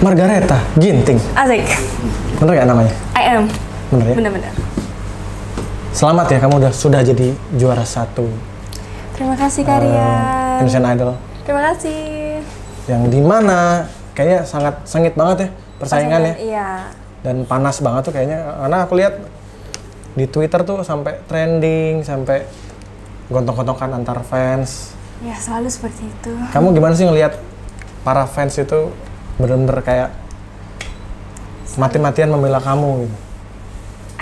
Margaretha Ginting. Asik. Bener ya namanya? I am. Bener ya? Bener-bener. Selamat ya, kamu sudah jadi juara 1. Terima kasih Karian. Indonesian Idol. Terima kasih. Yang dimana kayaknya sangat sengit banget ya persaingannya. Iya. Dan panas banget tuh kayaknya, karena aku lihat di Twitter tuh sampai trending, sampai gontok-gontokan antar fans. Ya selalu seperti itu. Kamu gimana sih ngelihat para fans itu bener-bener kayak mati-matian membela kamu gitu?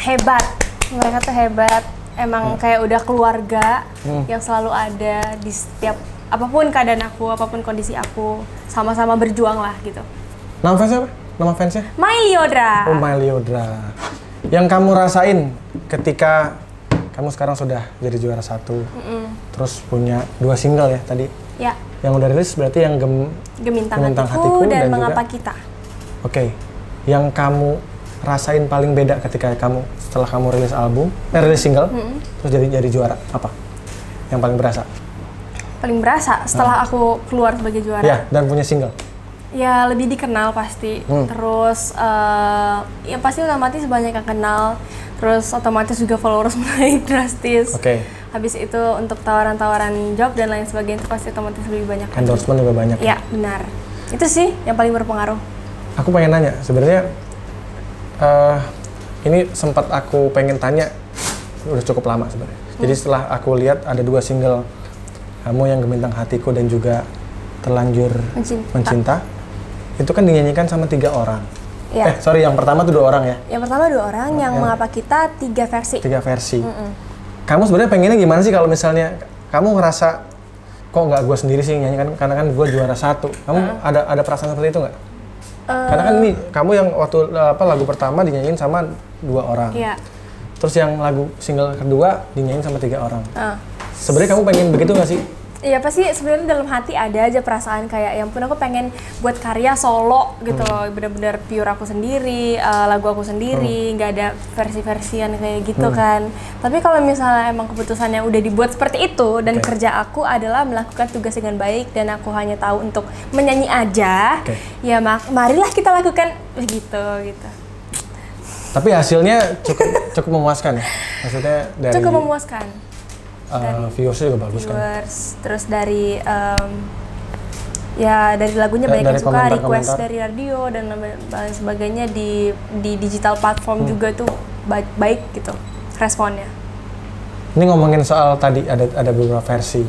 Hebat, mereka tuh hebat. Emang kayak udah keluarga yang selalu ada di setiap apapun keadaan aku, apapun kondisi aku, sama-sama berjuang lah gitu. Nama fansnya apa? Nama fansnya? Myliodra. Oh, Myliodra. Yang kamu rasain ketika kamu sekarang sudah jadi juara 1, terus punya 2 single ya tadi? Ya. Yang udah rilis berarti yang Gemintang Hatiku dan Mengapa Kita. Oke. Yang kamu rasain paling beda ketika setelah kamu rilis rilis single, terus jadi juara, apa? Yang paling berasa? Paling berasa setelah aku keluar sebagai juara. Ya, dan punya single. Ya lebih dikenal pasti. Terus ya pasti otomatis banyak yang kenal. Terus otomatis juga followers naik drastis. Oke. Habis itu untuk tawaran-tawaran job dan lain sebagainya itu pasti otomatis lebih banyak. Endorsement juga banyak. Ya benar. Itu sih yang paling berpengaruh. Aku pengen nanya, sebenarnya ini sempat aku pengen tanya udah cukup lama sebenarnya. Jadi setelah aku lihat ada 2 single kamu yang Gemintang Hatiku dan juga Terlanjur Mencinta, itu kan dinyanyikan sama 3 orang. Ya. Sorry, yang pertama tuh 2 orang ya? Yang pertama 2 orang, yang Mengapa Kita 3 versi. 3 versi. Kamu sebenarnya pengennya gimana sih kalau misalnya kamu ngerasa kok nggak gue sendiri sih yang nyanyi, karena kan gue juara 1. Kamu ada perasaan seperti itu nggak? Karena kan ini kamu yang waktu lagu pertama dinyanyiin sama 2 orang. Iya. Terus yang lagu single kedua dinyanyiin sama 3 orang. Sebenarnya kamu pengen begitu nggak sih? Iya pasti sebenarnya dalam hati ada aja perasaan kayak yang pun aku pengen buat karya solo gitu loh, bener-bener pure aku sendiri, lagu aku sendiri, nggak ada versi-versian kayak gitu kan. Tapi kalau misalnya emang keputusannya udah dibuat seperti itu dan kerja aku adalah melakukan tugas dengan baik dan aku hanya tahu untuk menyanyi aja, ya marilah kita lakukan gitu. Tapi hasilnya cukup memuaskan ya, maksudnya dari cukup memuaskan. Viewersnya juga bagus kan? Terus dari dari lagunya banyak yang suka, request dari radio dan lain sebagainya di digital platform juga tuh baik gitu responnya. Ini ngomongin soal tadi ada beberapa versi.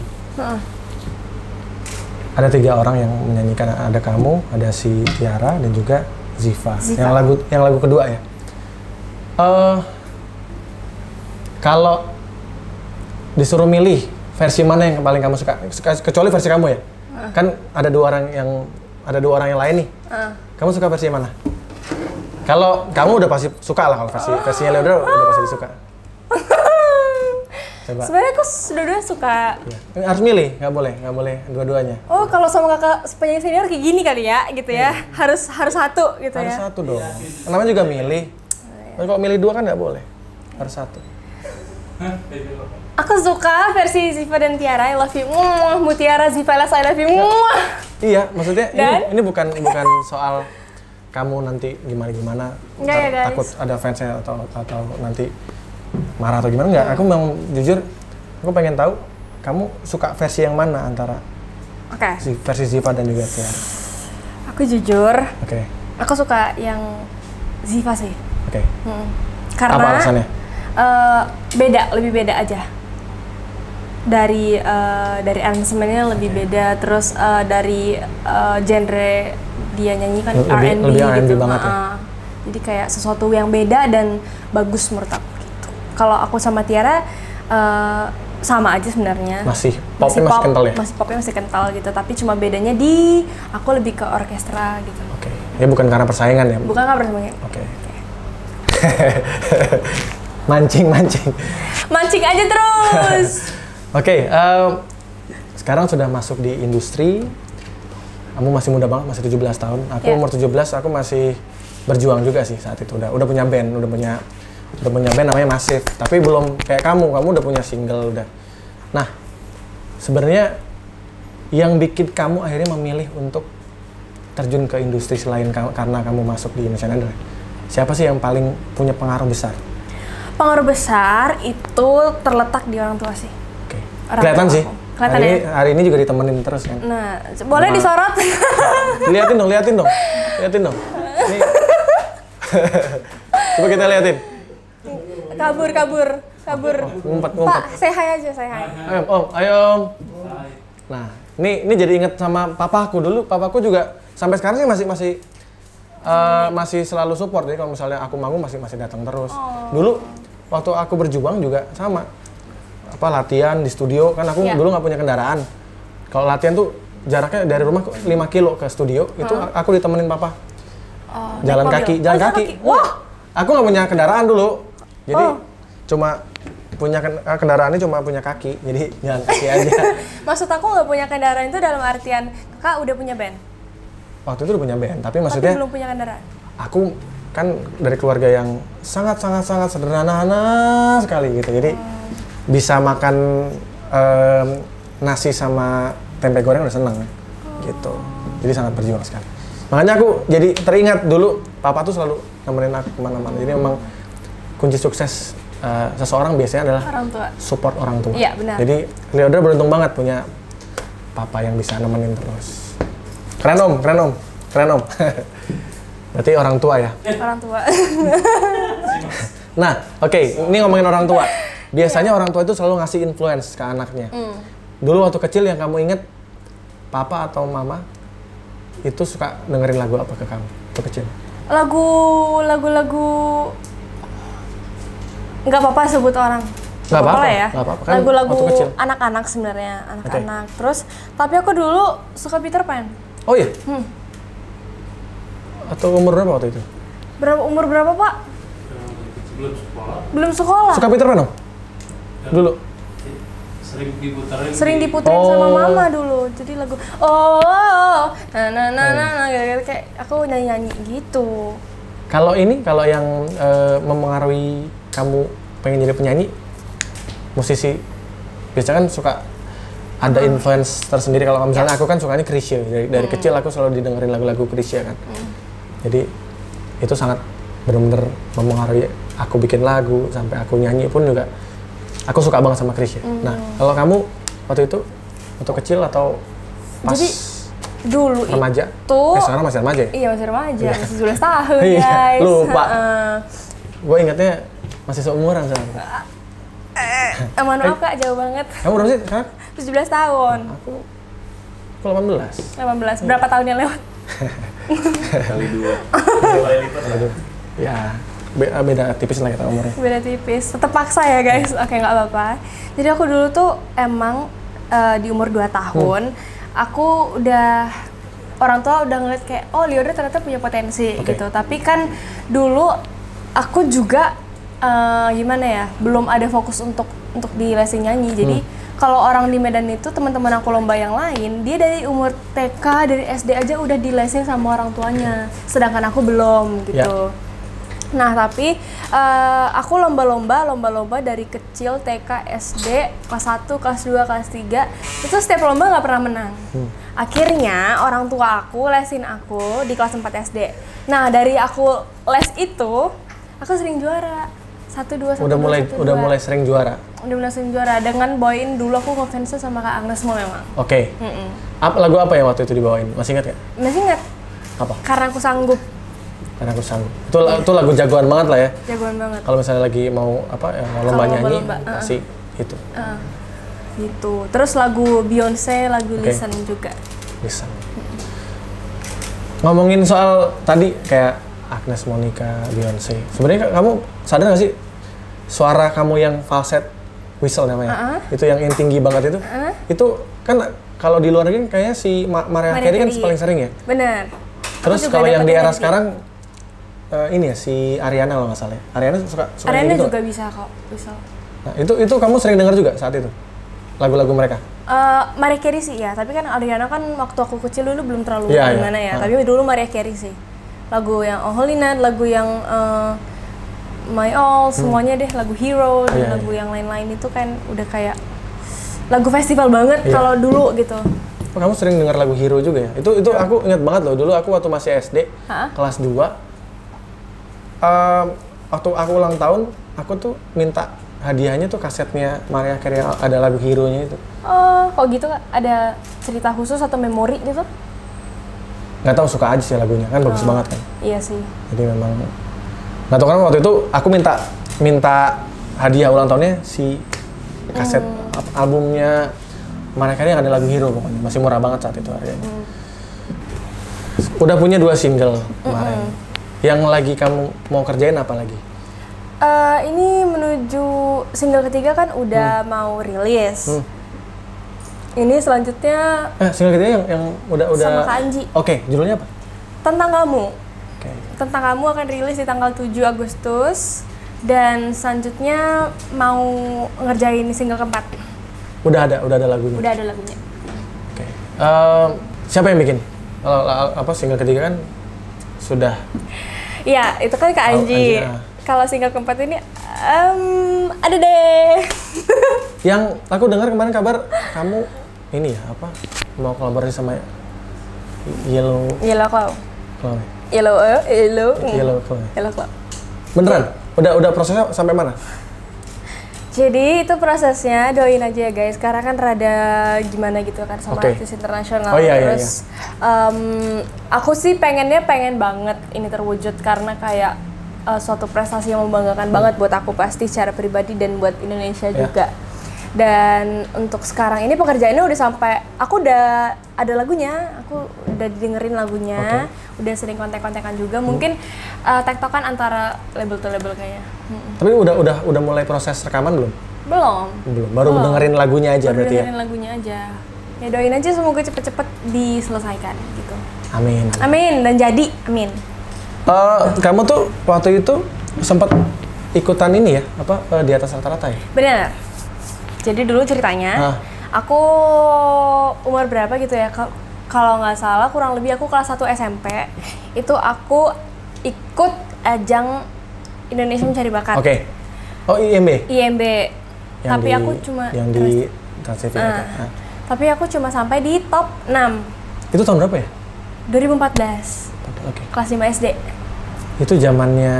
Ada 3 orang yang menyanyikan, ada kamu, ada si Tiara dan juga Ziva. Yang lagu kedua ya. Kalau disuruh milih versi mana yang paling kamu suka, kecuali versi kamu ya, kan ada 2 orang yang lain nih. Kamu suka versi mana? Kalau kamu udah pasti suka lah, kalau versinya Leodra udah pasti suka. Coba. Sebenarnya aku dua-duanya suka. Ya. Harus milih, nggak boleh dua-duanya. Oh kalau sama kakak penyanyi senior kayak gini kali ya, gitu ya, harus satu gitu ya. Harus 1 dong. Namanya juga milih. Kalau milih 2 kan nggak boleh, harus 1. Aku suka versi Ziva dan Tiara, I love you, Mutiara, Ziva, I love you. Iya, maksudnya ini bukan soal kamu nanti gimana ya, takut ada fansnya atau nanti marah atau gimana, enggak. Aku memang jujur, aku pengen tahu kamu suka versi yang mana antara versi Ziva dan juga Tiara. Aku jujur, aku suka yang Ziva sih. Karena apa alasannya? Lebih beda aja. Dari aransemennya lebih beda, terus dari genre dia nyanyi kan R&B gitu. Banget ya? Jadi kayak sesuatu yang beda dan bagus menurut aku gitu. Kalau aku sama Tiara sama aja sebenarnya. Masih popnya masih kental ya? Masih popnya masih kental gitu, tapi cuma bedanya di aku lebih ke orkestra gitu. Ya bukan karena persaingan ya? Bukan karena persaingan. Mancing aja terus. Sekarang sudah masuk di industri. Kamu masih muda banget, masih 17 tahun. Aku umur 17, aku masih berjuang juga sih saat itu. Udah punya band, udah punya band namanya Massive. Tapi belum kayak kamu udah punya single udah. Nah, sebenarnya yang bikin kamu akhirnya memilih untuk terjun ke industri selain karena kamu masuk di Indonesian Idol? Siapa sih yang paling punya pengaruh besar? Pengaruh besar itu terletak di orang tua sih. Oke. Kelihatan sih. Kelihatan ya? Hari ini juga ditemenin terus kan. Nah, boleh disorot. Liatin dong. Liatin dong. Ini. Coba kita liatin. Kabur. Ngumpet. Pak, say hi aja, say hi. Ayo Om. Nah, ini jadi inget sama papaku dulu. Papaku juga sampai sekarang sih masih selalu support. Jadi kalau misalnya aku manggung masih datang terus. Dulu waktu aku berjuang juga sama. Latihan di studio kan aku dulu nggak punya kendaraan. Kalau latihan tuh jaraknya dari rumah 5 kilo ke studio, itu aku ditemenin papa. Jalan kaki. Wah, aku nggak punya kendaraan dulu. Jadi cuma punya kendaraannya cuma punya kaki. Jadi jalan kaki aja. Maksud aku nggak punya kendaraan itu dalam artian kakak udah punya band? Waktu itu udah punya band, tapi maksudnya belum punya kendaraan. Aku kan dari keluarga yang sangat sederhana sekali gitu. Jadi bisa makan nasi sama tempe goreng udah seneng gitu. Jadi sangat berjuang sekali. Makanya aku jadi teringat dulu papa tuh selalu nemenin aku kemana-mana. Jadi memang kunci sukses seseorang biasanya adalah orang tua. Support orang tua. Iya, benar. Jadi Leodra beruntung banget punya papa yang bisa nemenin terus. Keren om. Berarti orang tua ya? Orang tua. Nah, oke, ini ngomongin orang tua. Biasanya orang tua itu selalu ngasih influence ke anaknya. Dulu waktu kecil yang kamu inget, papa atau mama itu suka dengerin lagu apa ke kamu waktu kecil? Lagu nggak apa-apa sebut orang. Nggak apa-apa ya. Kan lagu-lagu anak-anak sebenarnya, anak-anak. Okay. Terus, tapi aku dulu suka Peter Pan. Oh iya? Atau umur berapa waktu itu? Umur berapa, Pak? Belum sekolah. Suka Peter Pan dong? Dulu? Sering diputerin sama mama dulu. Jadi lagu kayak aku nyanyi gitu. Kalau yang mempengaruhi kamu pengen jadi penyanyi, musisi, biasanya kan suka ada influence tersendiri. Kalau misalnya aku kan sukanya Chrisye. Dari kecil aku selalu didengerin lagu-lagu Chrisye kan. Jadi itu sangat benar-benar mempengaruhi aku bikin lagu, sampai aku nyanyi pun juga aku suka banget sama Chrisye. Nah, kalau kamu waktu itu waktu kecil atau pas jadi, dulu remaja? Sekarang masih remaja ya? Iya, masih remaja, masih 17 tahun guys. Lupa. Gue ingatnya masih seumuran sekarang. Maaf Kak, jauh banget. Kamu berapa sih sekarang? 17 tahun. Aku 18. Berapa tahun yang lewat? Kali 2. Ya, beda tipis lah kita umurnya. Beda tipis, tetap paksa ya guys. Oke, nggak apa-apa. Jadi aku dulu tuh emang di umur 2 tahun, aku udah, orang tua udah ngeliat kayak, oh Leodra ternyata punya potensi gitu. Tapi kan dulu aku juga gimana ya, belum ada fokus untuk di lesin nyanyi. Jadi kalau orang di Medan itu, teman-teman aku lomba yang lain, dia dari umur TK, dari SD aja udah dilesin sama orang tuanya. Sedangkan aku belum gitu. Nah, tapi aku lomba-lomba dari kecil, TK, SD, kelas 1, kelas 2, kelas 3, itu setiap lomba nggak pernah menang. Akhirnya orang tua aku lesin aku di kelas 4 SD. Nah, dari aku les itu, aku sering juara. 1, 2, 1, udah mulai sering juara? Udah mulai sering juara, dengan bawain dulu aku ngefansnya sama Kak Agnes Mo memang. Oke. Lagu apa yang waktu itu dibawain? Masih ingat nggak? Masih ingat. Apa? Karena Aku Sanggup. Karena Aku Sanggup. Itu lagu jagoan banget lah ya. Jagoan banget. Kalau misalnya lagi mau lomba nyanyi, pasti itu. Gitu. Terus lagu Beyonce, lagu Listen juga. Listen. Ngomongin soal tadi kayak Agnes Monica, Beyonce. Sebenarnya kamu sadar nggak sih suara kamu yang falset whistle namanya? Itu yang tinggi banget itu. Itu kan kalau di luar negeri kayaknya si Mariah Carey kan paling sering ya? Bener. Terus kalau yang di era sekarang ini ya si Ariana kalau nggak salah. Ariana suka Ariana gitu juga bisa kok whistle. Nah, itu kamu sering dengar juga saat itu lagu-lagu mereka? Mariah Carey sih ya, tapi kan Ariana kan waktu aku kecil dulu belum terlalu gimana ya. Tapi dulu Mariah Carey sih. Lagu yang Oh Holy Night, lagu yang My All, semuanya deh, lagu Hero dan lagu yang lain-lain itu kan udah kayak lagu festival banget kalau dulu gitu. Oh, kamu sering dengar lagu Hero juga ya? Itu aku ingat banget loh, dulu aku waktu masih SD, kelas 2, waktu aku ulang tahun, aku tuh minta hadiahnya tuh kasetnya Mariah Carey ada lagu Hero-nya itu. Oh, kok gitu Kak? Ada cerita khusus atau memori gitu? Nggak tahu, suka aja sih lagunya, kan bagus banget kan. Iya sih. Jadi memang, nggak tahu kan waktu itu aku minta hadiah ulang tahunnya si kaset albumnya Mariah Carey yang ada lagu Hero pokoknya, masih murah banget saat itu harganya. Udah punya 2 single kemarin. Yang lagi kamu mau kerjain apa lagi? Ini menuju single ketiga kan udah mau rilis. Ini selanjutnya Single ketiga yang udah sama Kak Anji. Oke, judulnya apa? Tentang Kamu. Oke. Tentang Kamu akan rilis di tanggal 7 Agustus dan selanjutnya mau ngerjain single keempat. Udah ada lagunya. Udah ada lagunya. Oke. Siapa yang bikin? Apa single ketiga kan sudah. Iya, itu kan Kak Anji. Kalau single keempat ini ada deh. Yang aku dengar kemarin kabar kamu ini ya apa mau kolaborasi sama Yellow Claw. Claw. Yellow Claw. Beneran? Udah prosesnya sampai mana? Jadi itu prosesnya, doain aja ya guys, karena kan rada gimana gitu kan sama artis internasional. Terus aku sih pengen banget ini terwujud karena kayak suatu prestasi yang membanggakan banget buat aku pasti secara pribadi dan buat Indonesia juga. Dan untuk sekarang ini pekerjaannya udah sampai, aku udah ada lagunya, aku udah dengerin lagunya, udah sering kontak-kontakan juga, mungkin tektokan antara label to label kayaknya. Tapi udah mulai proses rekaman belum? Belum. Baru dengerin lagunya aja berarti ya? Dengerin lagunya aja. Ya doain aja semoga cepet-cepet diselesaikan gitu. Amin, dan jadi, amin. Kamu tuh waktu itu sempat ikutan ini ya, apa di atas rata-rata ya? Benar. Jadi dulu ceritanya, aku umur berapa gitu ya, kalau nggak salah kurang lebih aku kelas 1 SMP, itu aku ikut ajang Indonesia Mencari Bakat. Oke. Oh, IMB? IMB. Tapi aku cuma... Yang di Trans TV. Tapi aku cuma sampai di top 6. Itu tahun berapa ya? 2014. Oke. Kelas 5 SD. Itu zamannya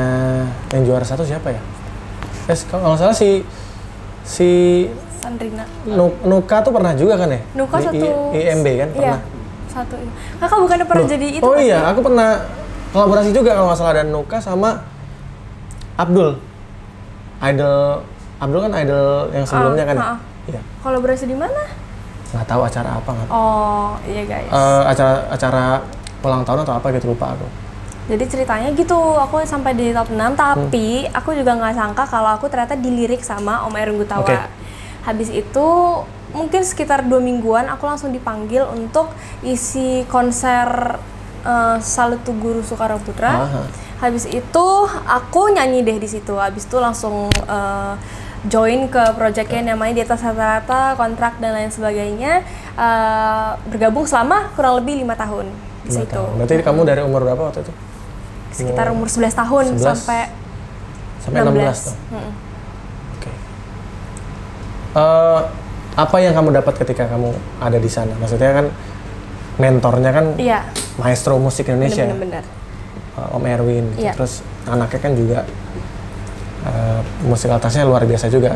yang juara 1 siapa ya? Kalau nggak salah si Sandrina. Nuka tuh pernah juga kan ya? Nuka di satu. IMB kan pernah? Iya, satu. Kakak bukannya pernah jadi itu? Oh iya, aku pernah kolaborasi juga kalau nggak salah, dan Nuka sama Abdul. Abdul kan idol yang sebelumnya kan? Iya. Kolaborasi di mana? Nggak tahu acara apa nggak? Oh iya guys. Acara ulang tahun atau apa gitu, lupa aku. Jadi ceritanya gitu, aku sampai di top 6, tapi aku juga nggak sangka kalau aku ternyata dilirik sama Om Erwin Gutawa. Habis itu mungkin sekitar 2 mingguan aku langsung dipanggil untuk isi konser Salut Guru Soekarno Putra. Habis itu aku nyanyi deh di situ. Habis itu langsung join ke projectnya namanya Di Atas Rata-Rata, kontrak dan lain sebagainya. Bergabung selama kurang lebih 5 tahun di situ. Berarti kamu dari umur berapa waktu itu? Sekitar umur 11 tahun 11? sampai 16 tuh. Oke. Apa yang kamu dapat ketika kamu ada di sana? Maksudnya kan mentornya kan maestro musik Indonesia. Bener-bener. Om Erwin. Gitu. Terus anaknya kan juga musikalitasnya luar biasa juga.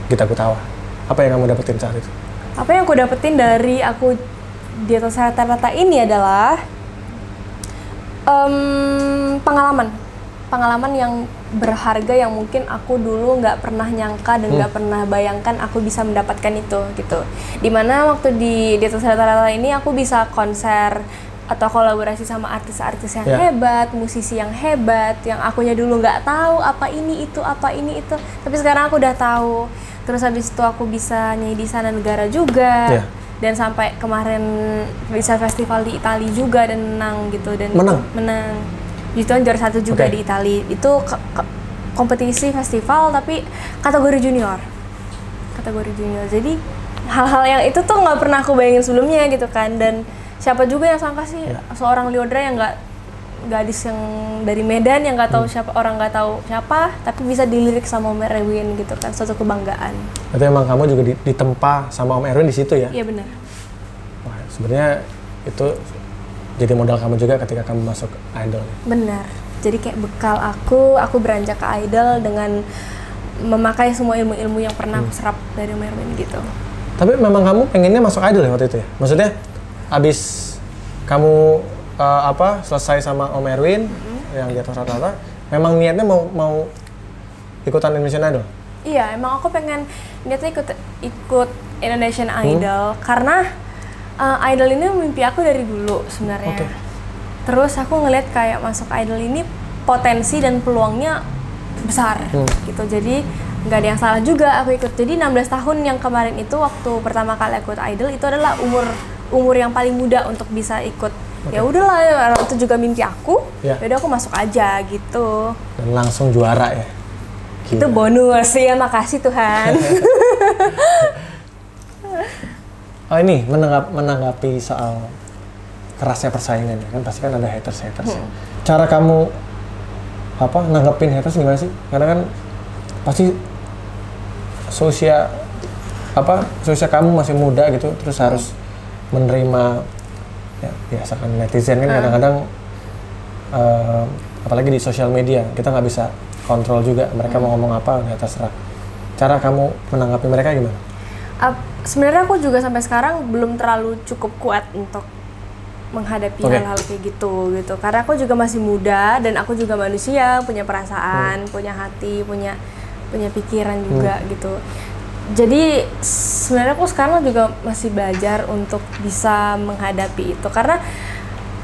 Gita Gutawa. Apa yang kamu dapetin saat itu? Apa yang aku dapetin dari aku Di Atas Rata-Rata ini adalah pengalaman yang berharga yang mungkin aku dulu nggak pernah nyangka dan nggak pernah bayangkan aku bisa mendapatkan itu gitu. Dimana waktu di Atas Rata-Rata ini aku bisa konser atau kolaborasi sama artis-artis yang hebat, musisi yang hebat, yang akunya dulu nggak tahu apa ini itu, tapi sekarang aku udah tahu. Terus habis itu aku bisa nyanyi di Sana Negara juga. Dan sampai kemarin bisa festival di Italia juga dan menang gitu, dan menang. Itu kan juara 1 juga di Italia. Itu kompetisi festival tapi kategori junior. Jadi hal-hal yang itu tuh nggak pernah aku bayangin sebelumnya gitu kan. Dan siapa juga yang sangka sih seorang Lyodra yang gadis yang dari Medan yang nggak tahu nggak tahu siapa, tapi bisa dilirik sama Om Erwin gitu kan, suatu kebanggaan. Berarti emang kamu juga ditempa sama Om Erwin di situ ya? Iya benar. sebenarnya itu jadi modal kamu juga ketika kamu masuk idol. Benar. Jadi kayak bekal aku beranjak ke idol dengan memakai semua ilmu-ilmu yang pernah aku serap dari Om Erwin gitu. Tapi memang kamu pengennya masuk idol ya waktu itu ya? Maksudnya abis kamu selesai sama Om Erwin yang di atas rata-rata, memang niatnya mau ikutan Indonesian Idol? Iya, emang aku pengen niatnya ikut Indonesian Idol karena idol ini mimpi aku dari dulu sebenarnya. Okay. Terus aku ngeliat kayak masuk idol ini potensi dan peluangnya besar gitu. Jadi nggak ada yang salah juga aku ikut. Jadi 16 tahun yang kemarin itu waktu pertama kali aku ikut idol itu adalah umur yang paling muda untuk bisa ikut. Ya udahlah, itu juga mimpi aku. Ya udah aku masuk aja gitu. Dan langsung juara ya. Itu bonus ya, makasih Tuhan. Oh ini menanggapi soal kerasnya persaingan ya kan, pasti kan ada haters ya. Cara kamu nanggepin haters gimana sih? Karena kan pasti seusia kamu masih muda gitu, terus harus menerima ya biasa kan netizen kan kadang-kadang apalagi di sosial media kita nggak bisa kontrol juga mereka mau ngomong apa udah terserah. Cara kamu menanggapi mereka gimana? Sebenarnya aku juga sampai sekarang belum terlalu cukup kuat untuk menghadapi hal-hal kayak gitu karena aku juga masih muda dan aku juga manusia, punya perasaan, punya hati, punya pikiran juga gitu. Jadi sebenarnya aku sekarang juga masih belajar untuk bisa menghadapi itu karena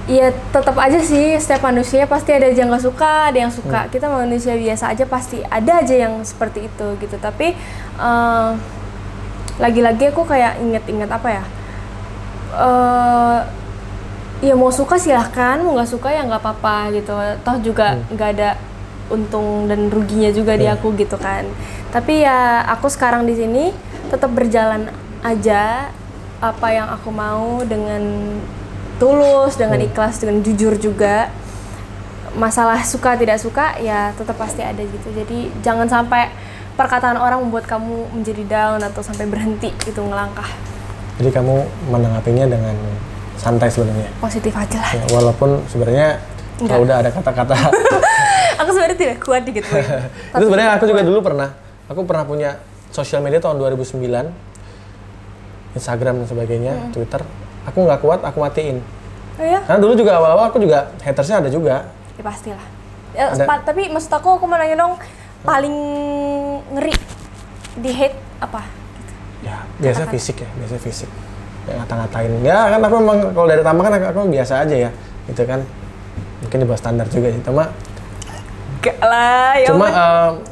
ya tetap aja sih setiap manusia pasti ada aja yang nggak suka, ada yang suka. Kita manusia biasa aja pasti ada aja yang seperti itu gitu. Tapi lagi-lagi aku kayak inget-inget ya mau suka silahkan, mau nggak suka ya nggak apa-apa gitu. Toh juga nggak ada untung dan ruginya juga di aku gitu kan. Tapi ya aku sekarang di sini tetap berjalan aja apa yang aku mau dengan tulus, dengan ikhlas, dengan jujur juga. Masalah suka tidak suka ya tetap pasti ada gitu. Jadi jangan sampai perkataan orang membuat kamu menjadi down atau sampai berhenti gitu ngelangkah. Jadi kamu menanggapinya dengan santai sebenarnya. Positif aja lah. Ya, walaupun sebenarnya kalau udah ada kata-kata aku sebenarnya tidak kuat gitu. Itu sebenarnya aku juga dulu pernah punya sosial media tahun 2009, Instagram dan sebagainya, Twitter. Aku nggak kuat, aku matiin. Oh ya? Karena dulu juga awal-awal aku juga hatersnya ada juga. Ya pastilah. Ya, tapi maksud aku mau nanya dong, paling ngeri di hate apa? Ya biasa fisik ya, ya ngata-ngatain. Ya kan aku memang kalau dari pertama kan aku biasa aja ya, gitu kan. Mungkin di bawah standar juga sih, Gak lah, ya cuma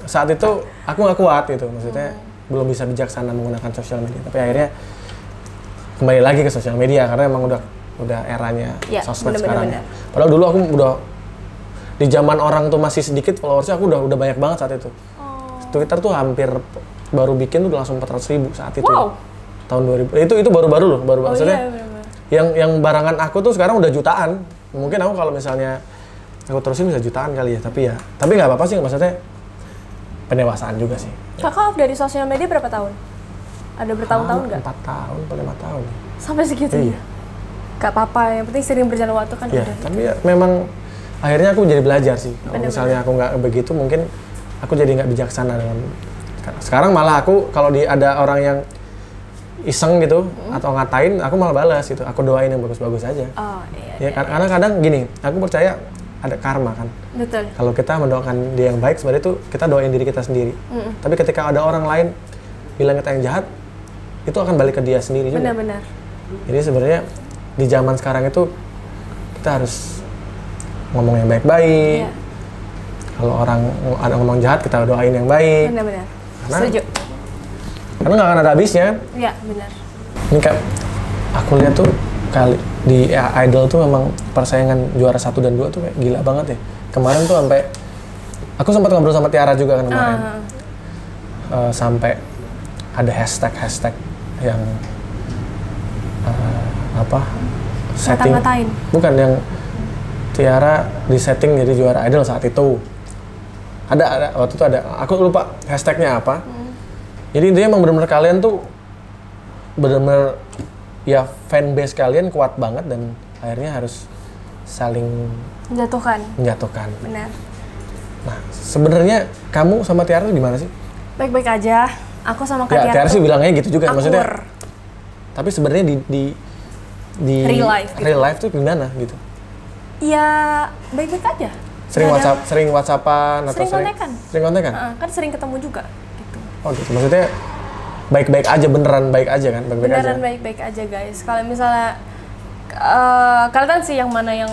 saat itu aku nggak kuat gitu, maksudnya belum bisa bijaksana menggunakan sosial media. Tapi akhirnya kembali lagi ke sosial media karena emang udah eranya sosmed sekarang. Padahal dulu aku udah di zaman orang tuh masih sedikit followersnya, aku udah banyak banget saat itu. Twitter tuh hampir baru bikin tuh langsung 400.000 saat itu. Wow. Tahun 2000 itu baru-baru loh, maksudnya. Iya, yang barangan aku tuh sekarang udah jutaan. Mungkin aku kalau misalnya aku terusin bisa jutaan kali ya, tapi nggak apa-apa sih, maksudnya pendewasaan juga sih. Kakak dari sosial media berapa tahun? Ada bertahun-tahun nggak? 4 tahun atau 5 tahun. Sampai segitu ya? Gak apa-apa, yang penting sering berjalan waktu kan ya, udah. Tapi ya, memang akhirnya aku jadi belajar sih. Kalau misalnya aku nggak begitu, mungkin aku jadi nggak bijaksana dengan. Sekarang malah aku kalau ada orang yang iseng gitu atau ngatain, aku malah balas gitu. Aku doain yang bagus-bagus aja. Oh iya. Karena kadang gini, aku percaya ada karma kan. Betul. Kalau kita mendoakan dia yang baik, sebenarnya itu kita doain diri kita sendiri. Tapi ketika ada orang lain bilang kita yang jahat, itu akan balik ke dia sendiri juga. Benar-benar. Jadi sebenarnya di zaman sekarang itu kita harus ngomong yang baik-baik. Iya. Kalau orang ada ngomong jahat, kita doain yang baik. Benar-benar. Setuju. Karena nggak akan ada habisnya. Iya, benar. Ini kayak aku lihat tuh kali di Idol tuh memang persaingan juara 1 dan 2 tuh kayak gila banget ya. Kemarin tuh sampai aku sempat ngobrol sama Tiara juga kan kemarin. Sampai ada hashtag yang setting. Ngata-ngatain. Bukan, yang Tiara di setting jadi juara Idol saat itu. Ada waktu itu ada, aku lupa hashtagnya apa. Jadi intinya emang benar-benar kalian tuh benar-benar ya fanbase kalian kuat banget dan akhirnya harus saling menjatuhkan. Benar. Nah, sebenarnya kamu sama Tiara tuh gimana sih? Baik-baik aja. Aku sama Kak Ya, Tiara sih bilangnya gitu juga, akur. maksudnya. Tapi sebenarnya di real life tuh gimana gitu? Ya, baik-baik aja. Sering WhatsAppan atau sering kontekan? Sering kontekan? Kan sering ketemu juga gitu. Oh gitu, maksudnya baik-baik aja, beneran baik aja kan? Baik-baik Beneran aja? baik-baik aja guys. Kalau misalnya kalian sih yang mana yang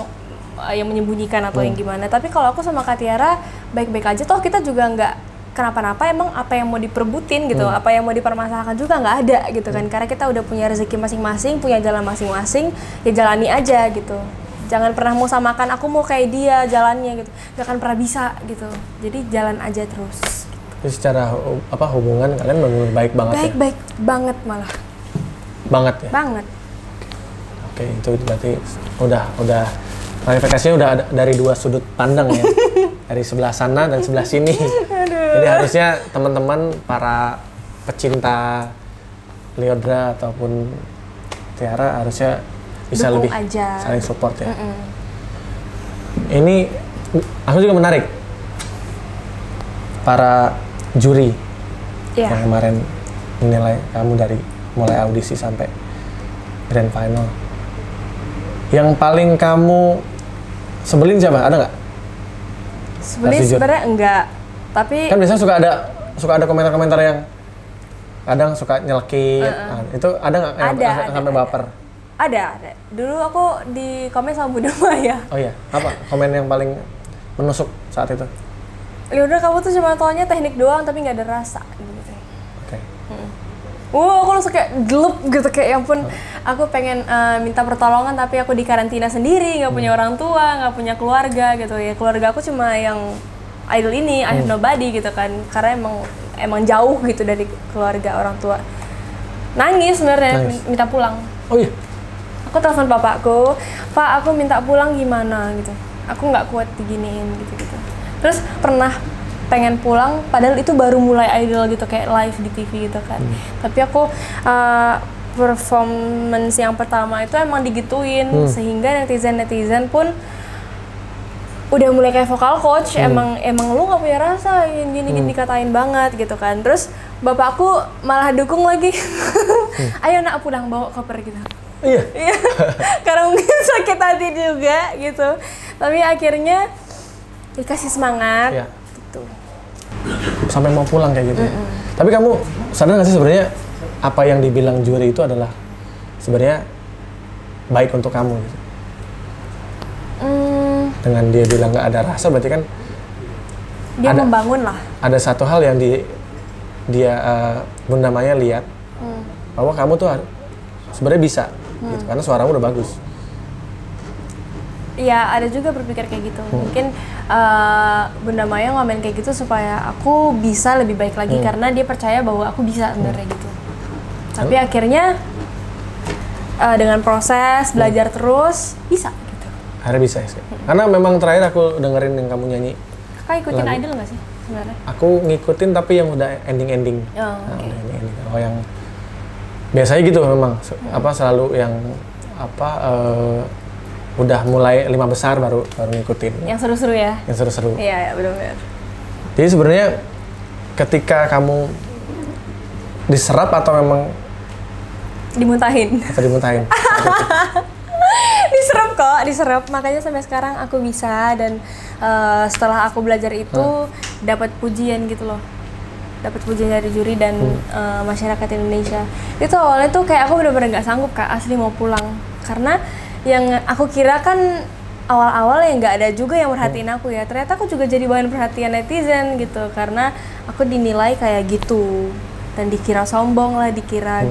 menyembunyikan atau yang gimana. Tapi kalau aku sama Kak Tiara baik-baik aja. Toh kita juga nggak kenapa-napa. Emang apa yang mau diperbutin gitu, apa yang mau dipermasalahkan juga nggak ada gitu kan. Karena kita udah punya rezeki masing-masing, punya jalan masing-masing, ya jalani aja gitu. Jangan pernah mau samakan, aku mau kayak dia jalannya gitu. Gak akan pernah bisa gitu. Jadi jalan aja terus. Jadi secara hubungan kalian benar-benar baik banget ya? Baik banget malah. Banget ya? Banget. Oke, itu berarti udah klarifikasinya udah ada dari dua sudut pandang ya. Dari sebelah sana dan sebelah sini. Jadi harusnya teman-teman para pecinta Lyodra ataupun Tiara harusnya bisa Dukung lebih aja. saling support ya. Ini aku juga menarik para juri yang kemarin menilai kamu dari mulai audisi sampai grand final. Yang paling kamu sebelin siapa? Ada nggak? Sebelin sebenarnya enggak, tapi kan biasanya suka ada komentar-komentar yang kadang suka nyelkit. Nah, itu ada nggak yang sampai baper? Ada. Dulu aku di komen sama Bunda Maya. Oh iya, apa komen yang paling menusuk saat itu? Ya udah, kamu tuh cuma taunya teknik doang tapi nggak ada rasa gitu. Oke. Aku langsung kayak gelup gitu, kayak ya ampun, aku pengen minta pertolongan tapi aku di karantina sendiri, nggak punya orang tua, nggak punya keluarga gitu ya. Keluarga aku cuma yang idol ini, I have nobody gitu kan, karena emang jauh gitu dari keluarga orang tua. Nangis sebenarnya, minta pulang. Oh iya. Aku telepon bapakku, Pak aku minta pulang gimana gitu. Aku nggak kuat diginiin gitu. Terus pernah pengen pulang, padahal itu baru mulai idol gitu, kayak live di TV gitu kan. Tapi aku performance yang pertama itu emang digituin, sehingga netizen pun udah mulai kayak vokal coach, emang lu nggak punya rasa, gini dikatain banget gitu kan. Terus bapakku malah dukung lagi, ayo nak pulang bawa koper gitu. Iya. Karena mungkin sakit hati juga gitu. Tapi akhirnya dikasih semangat. Iya. Gitu. Sampai mau pulang kayak gitu. Tapi kamu sadar nggak sih sebenarnya apa yang dibilang juri itu adalah sebenarnya baik untuk kamu gitu? Dengan dia bilang nggak ada rasa, berarti kan dia membangun lah. Ada satu hal yang dia Bunda Maya lihat bahwa kamu tuh sebenarnya bisa gitu, karena suaramu udah bagus. Iya, ada juga berpikir kayak gitu. Mungkin Bunda Maya ngomongin kayak gitu supaya aku bisa lebih baik lagi, karena dia percaya bahwa aku bisa sebenarnya gitu. Tapi akhirnya dengan proses belajar terus bisa gitu. Akhirnya bisa ya. Karena memang terakhir aku dengerin yang kamu nyanyi. Kakak ikutin idol nggak sih sebenarnya? Aku ngikutin tapi yang udah ending. Oh, okay. Udah ending. Oh, yang biasanya gitu memang selalu yang udah mulai 5 besar baru ngikutin. Yang seru-seru ya? Yang seru-seru. Iya, benar-benar. Jadi sebenarnya ketika kamu diserap atau memang dimuntahin? Atau dimuntahin? diserap. Makanya sampai sekarang aku bisa, dan setelah aku belajar itu dapat pujian gitu loh. Dapat pujian dari juri dan masyarakat Indonesia. Itu awalnya tuh kayak aku benar-benar nggak sanggup Kak, asli mau pulang. Karena yang aku kira kan awal-awal ya nggak ada juga yang merhatiin aku ya. Ternyata aku juga jadi bahan perhatian netizen gitu, karena aku dinilai kayak gitu. Dan dikira sombong lah, dikira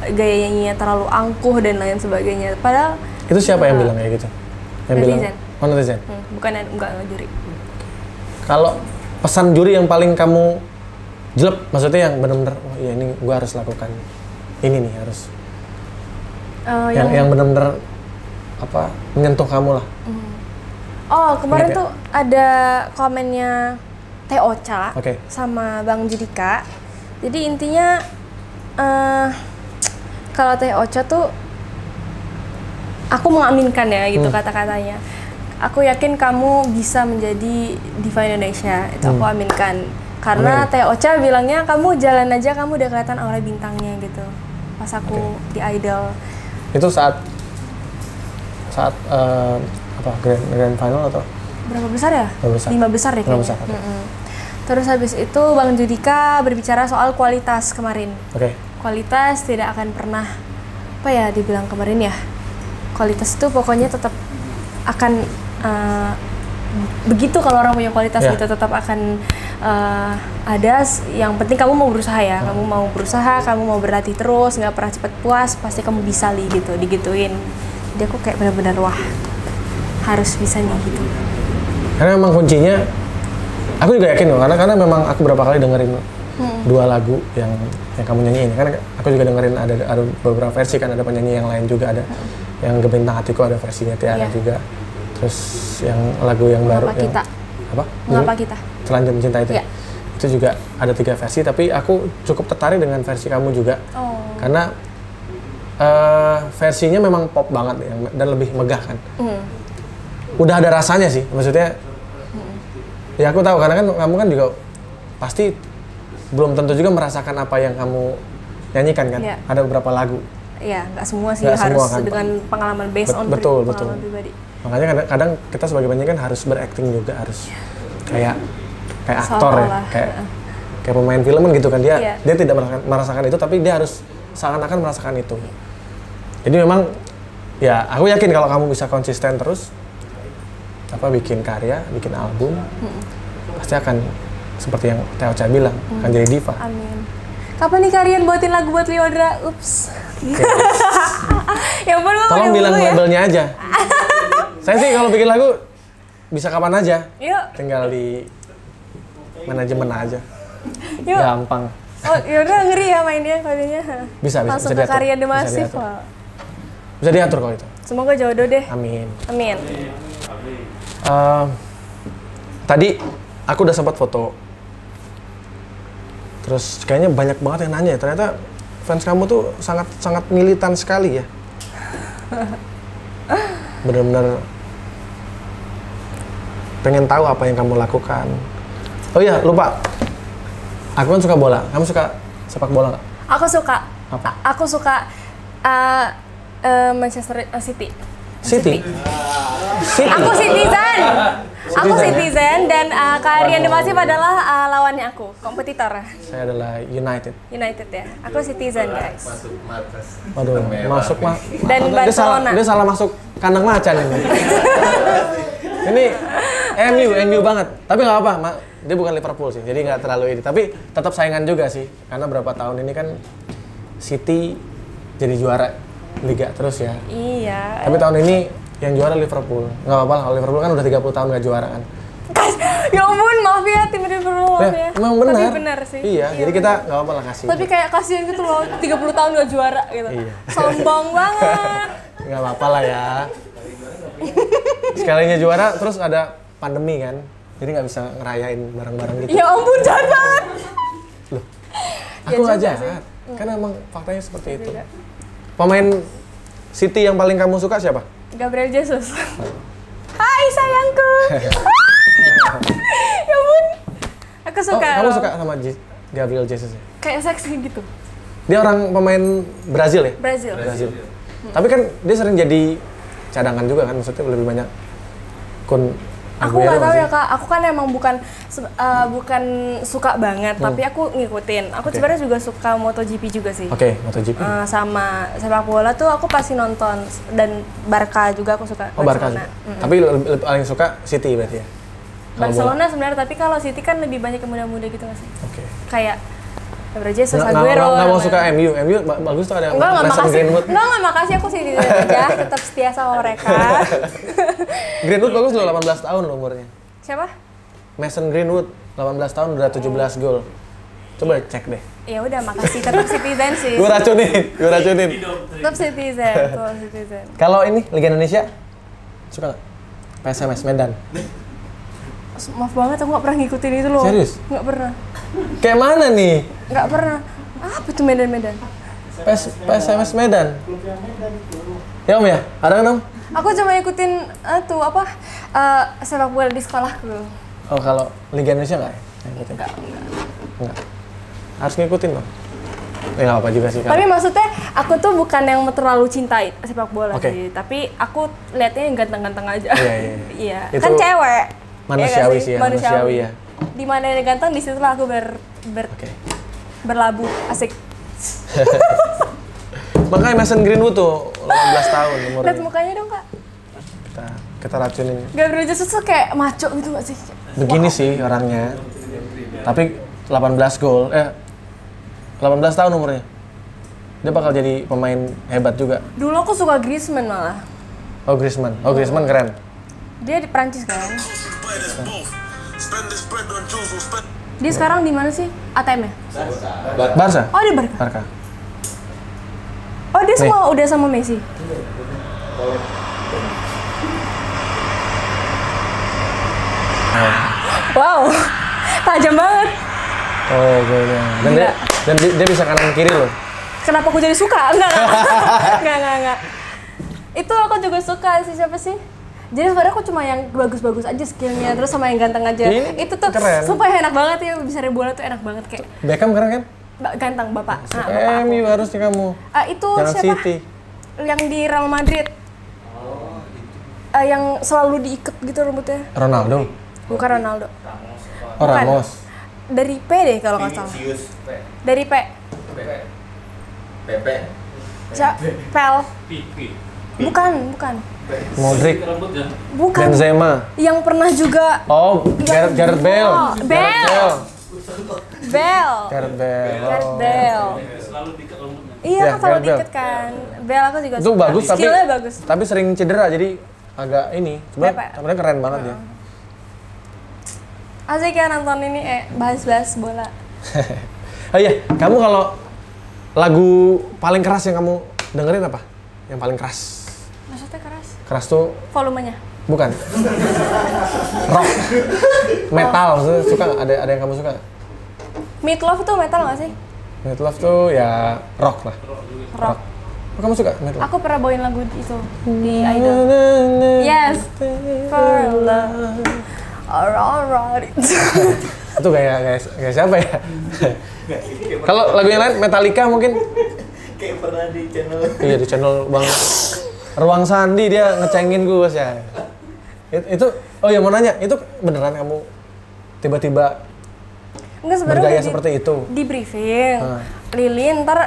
gaya nyanyinya terlalu angkuh dan lain sebagainya. Padahal itu siapa yang bilang kayak gitu? Yang netizen. Bilang, netizen? Bukan, enggak juri. Kalau pesan juri yang paling kamu jelek, maksudnya yang benar-benar, oh iya ini gue harus lakukan, ini nih harus, yang benar-benar menyentuh kamu lah. Oh kemarin tuh ada komennya Teh Ocha sama Bang Judika. Jadi intinya kalau Teh Ocha tuh aku mengaminkan ya gitu kata-katanya. Aku yakin kamu bisa menjadi diva Indonesia. Itu aku aminkan. Karena Teh Ocha bilangnya kamu jalan aja, kamu udah kelihatan aura bintangnya gitu. Pas aku di Idol. Itu saat apa grand final atau berapa besar ya? Berapa besar? 5 besar deh kayaknya. Besar, okay. Terus habis itu Bang Judika berbicara soal kualitas kemarin. Oke. Kualitas tidak akan pernah apa ya dibilang kemarin ya. Kualitas itu pokoknya tetap akan begitu kalau orang punya kualitas gitu tetap akan ada. Yang penting kamu mau berusaha ya. Kamu mau berusaha, kamu mau berlatih terus, nggak pernah cepet puas, pasti kamu bisa gitu, digituin. Jadi aku kayak benar-benar wah harus bisa nih gitu. Karena memang kuncinya, aku juga yakin loh, karena memang aku berapa kali dengerin 2 lagu yang kamu nyanyiin. Karena aku juga dengerin ada beberapa versi kan, ada penyanyi yang lain juga, ada yang Gebintang Hatiku ada versinya Tiara juga. Terus yang lagu yang baru Mengapa Kita? Apa? Mengapa Kita? Telanjang Cinta itu. Ya. Itu juga ada 3 versi, tapi aku cukup tertarik dengan versi kamu juga. Karena versinya memang pop banget dan lebih megah kan. Udah ada rasanya sih, maksudnya ya aku tahu karena kan kamu kan juga pasti belum tentu juga merasakan apa yang kamu nyanyikan kan. Ada beberapa lagu. Iya, nggak semua sih, nggak harus semua, kan, dengan pengalaman based on pengalaman pribadi. Makanya kadang kita sebagai penyanyi kan harus berakting juga, harus kayak aktor ya, kayak pemain film kan gitu kan, dia tidak merasakan itu tapi dia harus seakan-akan merasakan itu. Jadi memang ya aku yakin kalau kamu bisa konsisten terus bikin karya, bikin album, pasti akan seperti yang Teh Ocha bilang, akan jadi diva. Amin. Kapan nih kalian buatin lagu buat Lyodra? Ups. Ya ampun, tolong bilang labelnya aja. Saya sih kalau bikin lagu bisa kapan aja. Yuk. Tinggal di manajemen aja. Yuk. Gampang. Oh, Lyodra ngeri ya mainnya kayaknya. Bisa langsung bisa ke karya The Massive. Bisa diatur kalau itu. Semoga jodoh deh. Amin. Amin. Tadi aku udah sempat foto. Terus kayaknya banyak banget yang nanya. Ternyata fans kamu tuh sangat militan sekali ya. Benar-benar pengen tahu apa yang kamu lakukan. Oh iya, lupa. Aku kan suka bola. Kamu suka sepak bola nggak? Aku suka. Apa? Aku suka Manchester City. City. Aku Citizen. Aku Citizen dan kalian The Massive adalah lawannya aku, kompetitor. Saya adalah United. United ya. Aku Citizen, guys. Masuk markas. Waduh, masuk mah. Dan Barcelona. Dia salah masuk kandang macan ini. Ini MU banget. Tapi nggak apa, dia bukan Liverpool sih, jadi nggak terlalu ini. Tapi tetap saingan juga sih, karena berapa tahun ini kan City jadi juara Liga terus ya. Iya. Tapi tahun ini yang juara Liverpool. Nggak apa-apa lah, kalau Liverpool kan udah 30 tahun nggak juara kan. Ya ampun, maaf ya tim Liverpool, maaf ya. Emang benar. Tapi benar sih. Iya, jadi kita nggak apa-apa lah kasih. Tapi kayak kasihan gitu loh, 30 tahun nggak juara gitu. Iya. Sombong banget. Nggak apa-apa lah ya. Sekalinya juara, terus ada pandemi kan. Jadi nggak bisa ngerayain bareng-bareng gitu. Ya ampun, jahat banget. Loh, aku nggak jahat. Kan emang faktanya seperti itu. Pemain City yang paling kamu suka siapa? Gabriel Jesus. Hai sayangku. Ya ampun. Aku suka. Oh, kamu suka sama Gabriel Jesus ya? Kayak seksi gitu. Dia orang pemain Brazil ya? Brazil. Tapi kan dia sering jadi cadangan juga kan, maksudnya lebih banyak Kun Aku nggak tahu ya Kak, aku kan emang bukan suka banget, tapi aku ngikutin. Aku sebenarnya juga suka MotoGP juga sih. Oke, MotoGP. Sama sepak bola tuh aku pasti nonton, dan Barca juga aku suka. Oh, Barca. Tapi lebih paling suka City berarti ya? Barcelona sebenarnya, tapi kalau City kan lebih banyak yang muda-muda gitu nggak sih? Oke. Kayak Gabriel Jesus, Aguero. Nggak mau suka MU bagus tuh ada Mason Greenwood. Enggak makasih, aku City aja, tetap setia sama mereka. Greenwood bagus loh, 18 tahun loh umurnya. Siapa? Mason Greenwood, 18 tahun udah 17 gol. Coba cek deh. Ya udah, makasih, tetap Citizen sih. Gue racunin. Tetap Citizen, Citizen. Kalau ini Liga Indonesia suka nggak? PSMS Medan. Maaf banget, aku nggak pernah ngikutin itu loh. Serius? Nggak pernah. Kayak mana nih? Nggak pernah. Apa tuh Medan? PSMS Medan. Ya Om ya? Ada kan Om? Aku cuma ikutin sepak bola di sekolahku. Oh kalau Liga Indonesia nggak ya? Ngikutin? Enggak. Harus ngikutin dong. Ya nggak apa juga sih. Tapi maksudnya aku tuh bukan yang terlalu cintai sepak bola Oke. sih. Tapi aku lihatnya yang ganteng-ganteng aja. Iya. Iya. Itu Kan cewek. Manusiawi Iya sih ya, nggak manusiawi ya. Di mana yang ganteng di situlah aku Oke. berlabuh. Asik. Makanya Mason Greenwood tuh 18 tahun Lihat umurnya. mukanya dong, Kak. Kita racunin. Gabriel Jesus tuh kayak maco gitu nggak sih? Begini sih orangnya. Tapi 18 gol, 18 tahun umurnya. Dia bakal jadi pemain hebat juga. Dulu aku suka Griezmann malah. Oh Griezmann keren. Dia di Prancis kan? Dia sekarang di mana sih? ATM ya? Barca? Oh, di Barca. Barca. Oh, dia semua udah sama Messi. Wow. Tajam banget. Oh, golnya. Dan dia bisa kanan kiri loh. Kenapa aku jadi suka? Enggak. Itu aku juga suka sih, siapa sih? Jadi sebenarnya aku cuma yang bagus-bagus aja skillnya, terus sama yang ganteng aja. Ini itu tuh keren. sumpah enak banget ya, bisa main bola tuh enak banget kayak Beckham keren kan? ganteng bapak. Bapak aku. MU harusnya kamu. Itu Jangan siapa? City. Yang di Real Madrid. Yang selalu diikat gitu rambutnya. Ronaldo. Bukan Ronaldo. Oh, Bukan. Ramos. Dari P deh kalau nggak salah. Dari P. Pepe. Pel. Bukan. Modric. Bukan. Benzema. Yang pernah juga Oh, Gareth Bale. Oh, Bale. Gareth Bale. Gareth Oh. Bale. Iya, Ya, kan selalu Gareth Bale. diikat kan. Bale aku juga Itu suka. bagus tapi Skillnya bagus. tapi sering cedera jadi agak ini. Pepe. Sebenarnya keren banget ya. Asik ya nonton ini bahas-bahas bola. Oh iya, kamu kalau lagu paling keras yang kamu dengerin apa? Yang paling keras? Maksudnya keras? Keras tuh Volumenya? bukan. Rock. Metal, maksudnya suka nggak? Ada yang kamu suka? Meatloaf itu metal nggak sih? Metal tuh ya rock lah. Rock. Oh, kamu suka metal? Aku pernah bawain lagu itu di Idol. Yes. For love. Alright. Itu kayak siapa ya? Kalau lagu yang lain Metallica mungkin? Kayak pernah di channel. Iya di channel Bang Ruang Sandi dia ngecengin gue ya. Itu oh ya mau nanya, itu beneran kamu tiba-tiba Enggak sebenarnya bergaya udah seperti itu? di briefing. Lilin ntar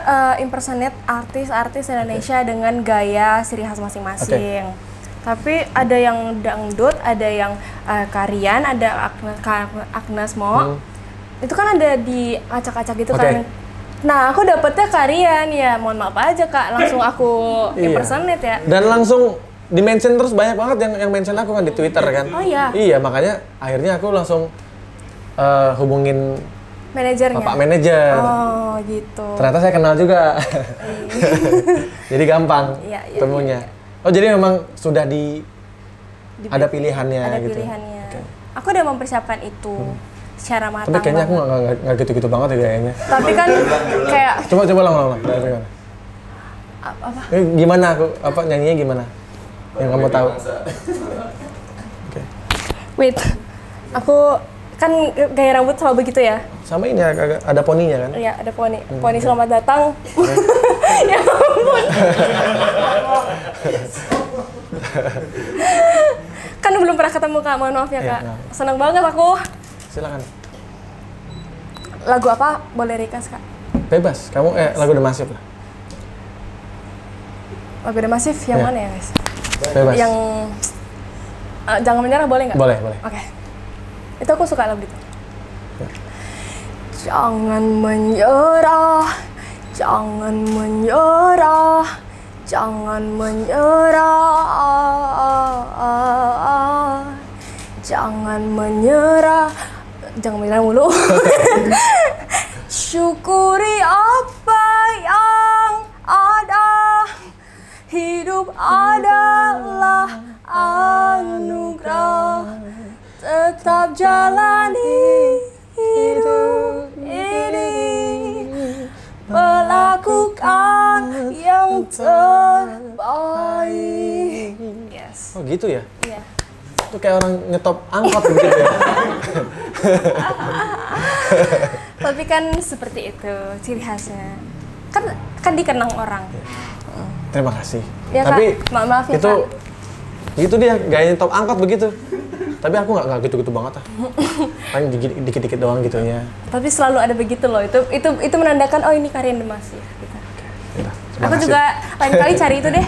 impersonate artis-artis Indonesia dengan gaya ciri khas masing-masing. Tapi ada yang dangdut, ada yang Karian, ada Agnes Mo. Itu kan ada di acak-acak gitu kan. Nah, aku dapetnya Karian ya. Mohon maaf aja Kak, langsung aku impersonate ya. Dan langsung di-mention terus banyak banget yang mention aku kan di Twitter kan. Oh iya. Iya, makanya akhirnya aku langsung hubungin Manajernya. Bapak manajer. Oh, gitu. Ternyata saya kenal juga. Jadi gampang Iya, temunya. Oh, jadi memang sudah ada pilihannya Ada gitu. pilihannya. Aku udah mempersiapkan itu secara matang. Tapi kayaknya aku banget. nggak gitu-gitu banget ya kayaknya. Tapi kan kayak Coba ulang. apa? Gimana aku nyanyinya gimana? Yang kamu tahu? Wait. Aku kan gaya rambut selalu begitu ya. Sama ini agak ada poninya kan? Iya, ada poni. Poni selamat datang. Ya ampun. Kan belum pernah ketemu Kak, mohon maaf ya Kak. Iya. Seneng banget aku. Silakan. Lagu apa boleh request Kak? Bebas. Kamu lagu The Massive lah. Lagu The Massive yang Iya. mana ya guys? Bebas. Yang Jangan Menyerah boleh nggak? Boleh. Oke. Itu aku suka lagu itu. Jangan menyerah, jangan menyerah, jangan menyerah, jangan menyerah, jangan menyerah mulu. Syukuri apa yang ada, hidup adalah anugerah, tetap jalani hidup ini, melakukan terbaik. Yes. Oh gitu ya? Iya. Itu kayak orang nyetop angkot gitu ya? Tapi kan seperti itu ciri khasnya. Kan dikenang orang. Terima kasih. Ya, tapi Kak. Maaf ya, itu, Kak. gitu dia gaya nyetop angkot begitu. Tapi aku nggak gitu-gitu banget ah. Paling dikit-dikit doang gitunya. Tapi selalu ada begitu loh. Itu menandakan oh ini Karian Demas ya. Gitu. Yaudah, terima Aku kasih. juga lain kali cari itu deh.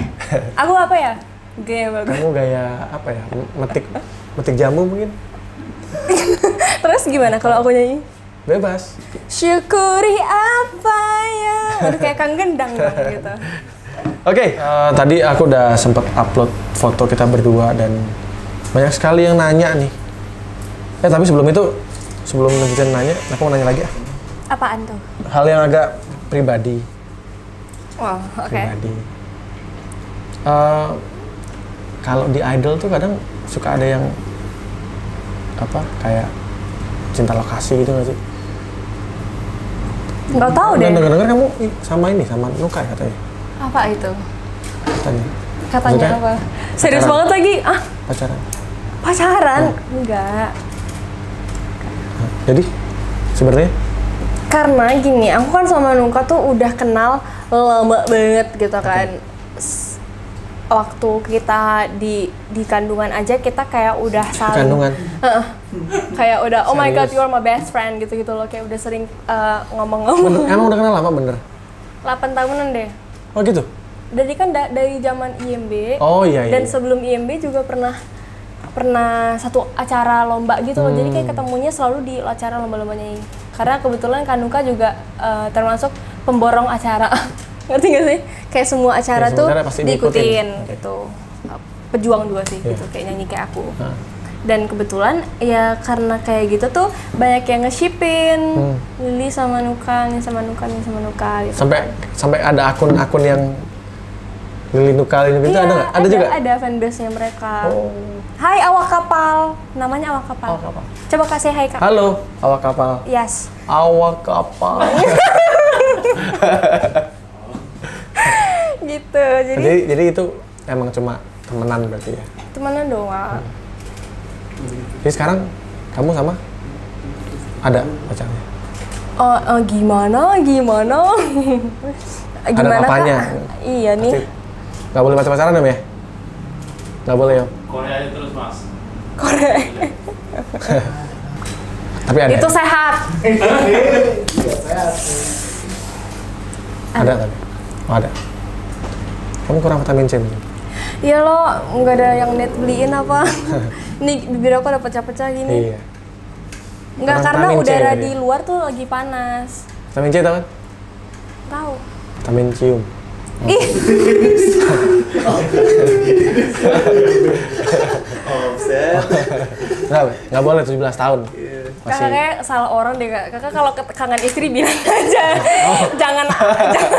Aku apa ya? Gaya bagus. Kamu gaya apa ya? Metik jamu mungkin? Terus gimana kalau aku nyanyi? Bebas. Syukuri apa ya. Aduh kayak Kang Gendang dong gitu. Oke, tadi aku udah sempet upload foto kita berdua dan banyak sekali yang nanya nih. Tapi sebelum lanjutin nanya, aku mau nanya lagi ah. Apaan tuh? Hal yang agak pribadi. Wow, oke. Pribadi. Kalau di idol tuh kadang suka ada yang apa kayak cinta lokasi gitu nggak sih? Nggak tahu deh. Dengar-dengar kamu sama Nuka ya katanya. Apa itu? Katanya. Katanya Maksudnya, apa? Serius pacaran. banget lagi? Ah, Pacaran. pacaran? Enggak. Jadi sebenarnya Karena gini, aku kan sama Nuka tuh udah kenal lama banget gitu kan. Waktu kita di kandungan aja kita kayak udah saling kandungan. kayak udah oh my god Serius? you are my best friend gitu loh, kayak udah sering ngomong-ngomong. Emang udah kenal lama bener? 8 tahunan deh. Oh gitu? Dari kan dari zaman IMB. Oh iya. Dan sebelum IMB juga pernah satu acara lomba gitu loh. Jadi kayak ketemunya selalu di acara lomba-lombanya ini. Karena kebetulan Kanuka juga termasuk pemborong acara. Ngerti gak sih? Kayak semua acara tuh pasti diikutin Okay. gitu. Pejuang juga sih gitu, kayak nyanyi kayak aku. Dan kebetulan ya karena kayak gitu tuh banyak yang nge-shipin Lili sama Nuka, nih sama Nuka, nih sama Nuka gitu. Sampai ada akun-akun yang Lili Nuka ini gitu Iya, ada nggak? Ada juga? Ada fanbase-nya mereka. Oh. Hai awak kapal, namanya awak kapal. Awak kapal. Coba kasih hai Kak. Halo, awak kapal. Yes. Awak kapal. Gitu, jadi itu emang cuma temenan berarti ya? temenan doang. Jadi sekarang kamu sama ada pacarnya? Gimana? Ada papanya? Kak? Iya nih. Nggak boleh pacaran ya? Nggak boleh ya? Korea aja terus mas. Korea. Tapi ada. Itu sehat. Ada tapi. Oh, ada. Kamu kurang vitamin C mungkin? Iya lo, nggak ada yang net beliin apa? Nih bibir aku udah pecah-pecah gini. Iya. Nggak, Kurang karena vitamin C udara kali di ya? luar tuh lagi panas. Vitamin C tau kan? Tahu. Vitamin cium. Ih, Offset. Nggak boleh 17 tahun. kakak kayak salah orang deh Kak. Kakak kalau kangen istri bilang aja. jangan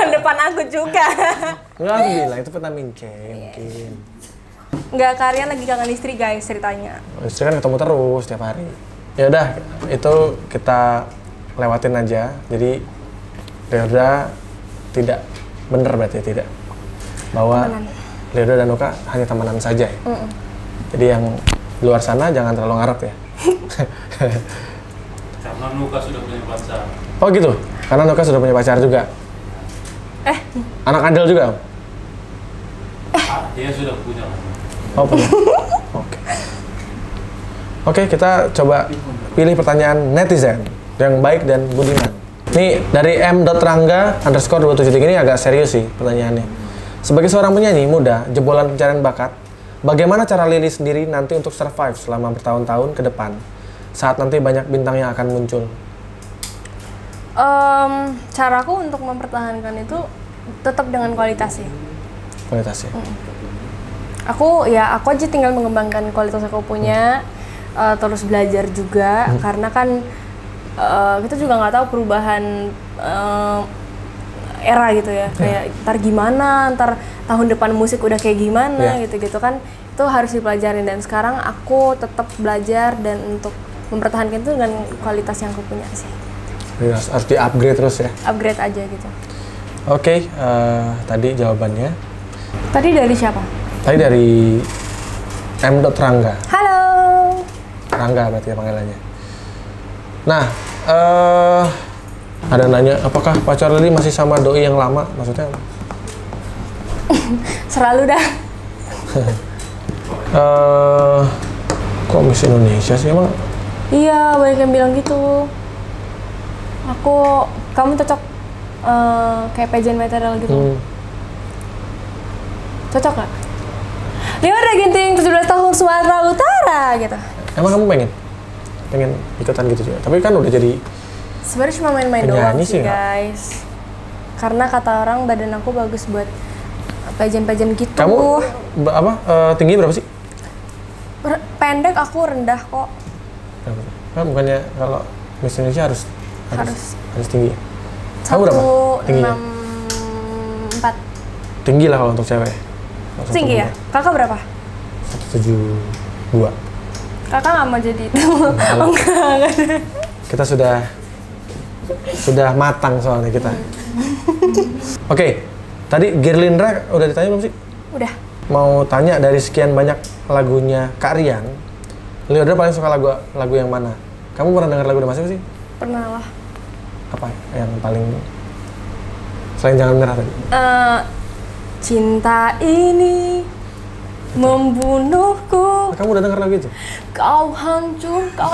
depan aku juga. Nggak, aku bilang itu vitamin C mungkin. Nggak, Karian lagi kangen istri guys ceritanya. Istri kan ketemu terus tiap hari. Ya udah, itu kita lewatin aja. Jadi Leoda tidak bener berarti tidak bahwa Leoda dan Nuka hanya temenan saja. Jadi yang di luar sana jangan terlalu ngarep ya. Karena Nuka sudah punya pacar. Oh gitu, karena Nuka sudah punya pacar juga. Anak Adel juga? Om? Dia sudah punya. Oh punya. Oke, kita coba pilih pertanyaan netizen yang baik dan budiman. Nih dari m.rangga_273 ini agak serius sih pertanyaannya. Sebagai seorang penyanyi muda, jebolan pencarian bakat, bagaimana cara Lili sendiri nanti untuk survive selama bertahun-tahun ke depan saat nanti banyak bintang yang akan muncul? Caraku untuk mempertahankan itu tetap dengan kualitas sih. Kualitasnya. Aku aja tinggal mengembangkan kualitas aku punya, terus belajar juga karena kan kita juga nggak tahu perubahan era gitu ya, kayak ntar gimana, ntar tahun depan musik udah kayak gimana gitu kan, itu harus dipelajarin. Dan sekarang aku tetap belajar dan untuk mempertahankan itu dengan kualitas yang aku punya sih. Harus di-upgrade terus ya? Upgrade aja gitu. Oke, tadi jawabannya. Tadi dari siapa? Tadi dari M. Rangga. Halo. Rangga berarti ya panggilannya. Nah, ada nanya, apakah pacar Lili masih sama doi yang lama? Maksudnya? Selalu dah. Kok Miss Indonesia sih emang? Iya, banyak yang bilang gitu. Kamu cocok kayak pageant material gitu. Cocok gak? Leodra Ginting, 17 tahun, Sumatera Utara gitu. Emang kamu pengen ikutan gitu juga? Tapi kan udah jadi sebenarnya cuma main-main doang sih guys. Karena kata orang badan aku bagus buat pageant-pageant gitu. Kamu tinggi berapa sih? Pendek, aku rendah kok. Kan bukannya kalau Miss Indonesia harus tinggi. Kamu berapa? Tingginya? 164. Tinggi lah kalau untuk cewek. Tinggi ya? Kakak berapa? 172. Kakak nggak mau jadi itu? Enggak. Kita sudah matang soalnya kita. Oke, tadi Girlindra udah ditanya belum sih? Udah. Mau tanya dari sekian banyak lagunya Kak Rian, Leodra paling suka lagu yang mana? Kamu pernah dengar lagu Mas sih? Pernah lah. Apa yang paling selain Jangan Menyerah tadi? Cinta ini membunuhku. Kamu udah dengar lagu itu? Kau hancur, kau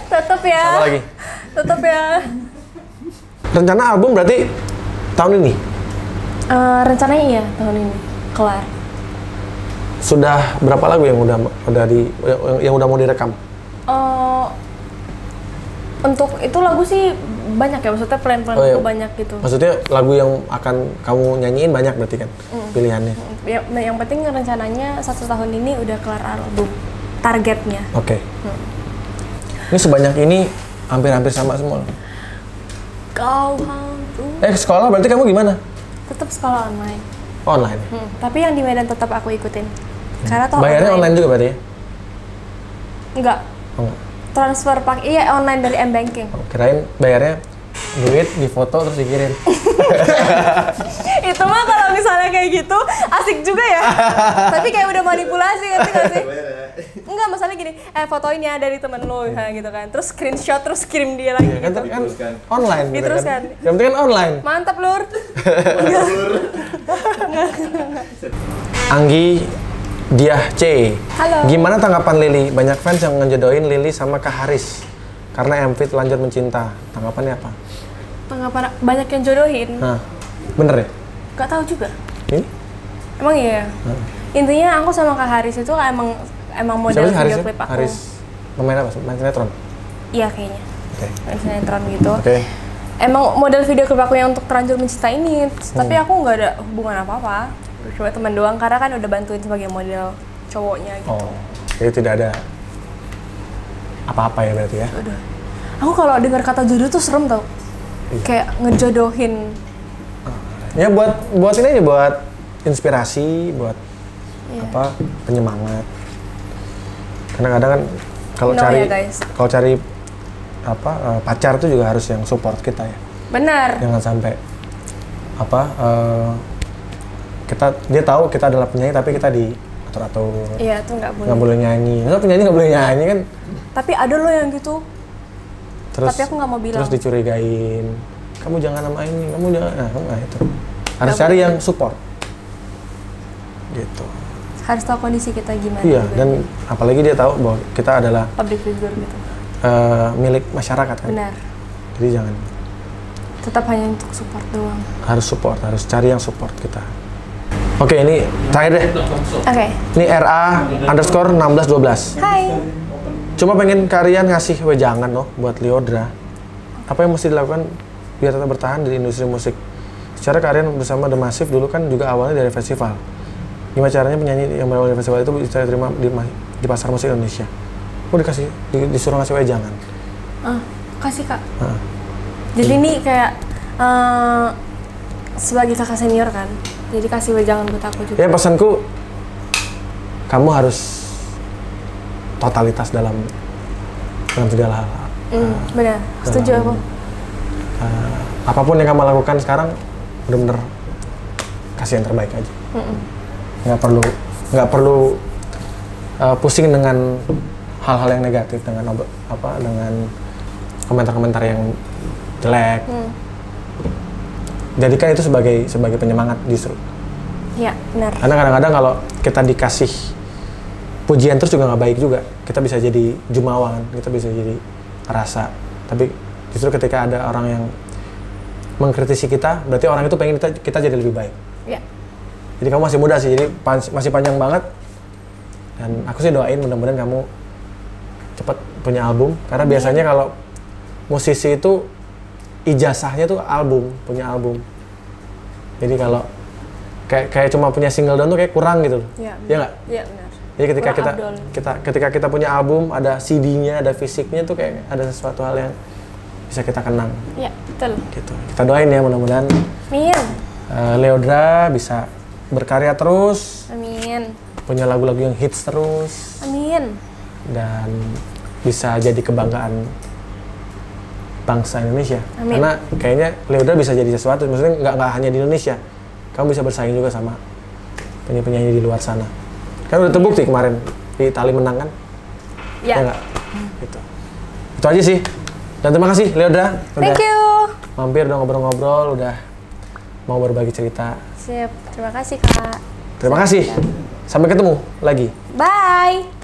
tetap ya. Sama lagi. Tetap ya. Rencana album berarti tahun ini? Rencananya iya tahun ini kelar. Sudah berapa lagu yang udah mau direkam? Untuk itu lagu sih banyak ya, maksudnya plan-plan aku banyak gitu. Maksudnya lagu yang akan kamu nyanyiin banyak berarti kan pilihannya? Yang penting rencananya 1 tahun ini udah kelar album, targetnya. Oke. Ini sebanyak ini hampir-hampir sama semua. Kau hancur. Sekolah berarti kamu gimana? Tetap sekolah online. Online? Tapi yang di Medan tetap aku ikutin. Karena toh bayarnya online juga berarti ya? Enggak. Oh, enggak. Transfer online dari M-Banking. Kirain bayarnya duit di foto terus dikirim. Itu mah kalau misalnya kayak gitu asik juga ya. Tapi kayak udah manipulasi ngerti gak sih? Enggak, masalahnya gini, fotoin ya dari temen lo gitu kan. Terus screenshot terus kirim dia lagi. Iya, kan online. Diteruskan. Yang penting kan online. Mantap, Lur. Anggi Diah C. Halo. Gimana tanggapan Lili? Banyak fans yang ngejodohin Lili sama Kak Haris karena MV Lanjut Mencinta. Tanggapannya apa? Tanggapan banyak yang jodohin. Nah, bener ya? Gak tahu juga. Ini? Emang iya. Intinya aku sama Kak Haris itu emang model video klip aku. Haris pemain apa? Main sinetron? Iya kayaknya. Oke. Main sinetron gitu. Oke. Emang model video klip aku yang untuk Terlanjur Mencinta ini, tapi aku nggak ada hubungan apa-apa. Cuma teman doang, karena kan udah bantuin sebagai model cowoknya gitu. Oh, jadi tidak ada apa-apa ya berarti ya? Udah. Aku kalau dengar kata jodoh tuh serem tau. Iya. Kayak ngejodohin. Ya buat ini aja, buat inspirasi, buat penyemangat. Karena kadang kan kalau cari pacar itu juga harus yang support kita ya. Benar. Jangan sampai dia tahu kita adalah penyanyi tapi kita diatur-atur. Iya, itu nggak boleh. Nggak boleh nyanyi. Masa penyanyi nggak boleh nyanyi kan? Tapi ada loh yang gitu. Tapi aku nggak mau bilang. Terus dicurigain. Kamu jangan sama ini, kamu jangan. Nah, itu. Harus cari yang support. Gitu. Harus tahu kondisi kita gimana. Iya, juga. dan apalagi dia tahu bahwa kita adalah public figure gitu. Milik masyarakat kan. Benar. Jadi jangan. Tetap hanya untuk support doang. Harus support, harus cari yang support kita. Oke, ini terakhir deh. Oke. Ini RA_1612. Hai. Cuma pengen kalian ngasih wejangan loh buat Leodra. Apa yang mesti dilakukan biar tetap bertahan di industri musik? Secara kalian bersama The Massive dulu kan juga awalnya dari festival. Gimana caranya penyanyi yang berawal dari festival itu bisa diterima di pasar musik Indonesia? Aku disuruh ngasih wejangan. Kasih Kak. Jadi ini kayak sebagai kakak senior kan. Jadi kasih wejangan buat aku juga. Ya pesanku, kamu harus totalitas dalam segala hal. Benar, setuju aku. apapun yang kamu lakukan sekarang bener-bener kasih yang terbaik aja. Nggak perlu pusing dengan hal-hal yang negatif, dengan dengan komentar-komentar yang jelek. Jadikan itu sebagai penyemangat justru. Iya, benar. Karena kadang-kadang kalau kita dikasih pujian terus juga nggak baik juga. Kita bisa jadi jumawa kan, kita bisa jadi rasa. Tapi justru ketika ada orang yang mengkritisi kita, berarti orang itu pengen kita jadi lebih baik. Iya. Jadi kamu masih muda sih, jadi masih panjang banget. Dan aku sih doain mudah-mudahan kamu cepat punya album. Karena biasanya kalau musisi itu ijazahnya tuh album, punya album. Jadi kalau kayak cuma punya single doang tuh kayak kurang gitu loh. Iya nggak? Iya benar. Jadi ketika kita punya album, ada CD-nya, ada fisiknya tuh kayak ada sesuatu hal yang bisa kita kenang. Iya, betul. Gitu. Kita doain ya mudah-mudahan. Amin. Leodra bisa berkarya terus. Amin. Punya lagu-lagu yang hits terus. Amin. Dan bisa jadi kebanggaan bangsa Indonesia. Amin. Karena kayaknya Leodra bisa jadi sesuatu. Maksudnya nggak hanya di Indonesia. Kamu bisa bersaing juga sama penyanyi-penyanyi di luar sana. Kan udah terbukti kemarin di Itali menang kan? Iya. Ya nggak? Gitu. Itu aja sih. Dan terima kasih Leodra. Thank you. Mampir udah ngobrol-ngobrol, udah mau berbagi cerita. Sip. Terima kasih, Kak. Terima kasih. Sampai ketemu lagi. Bye.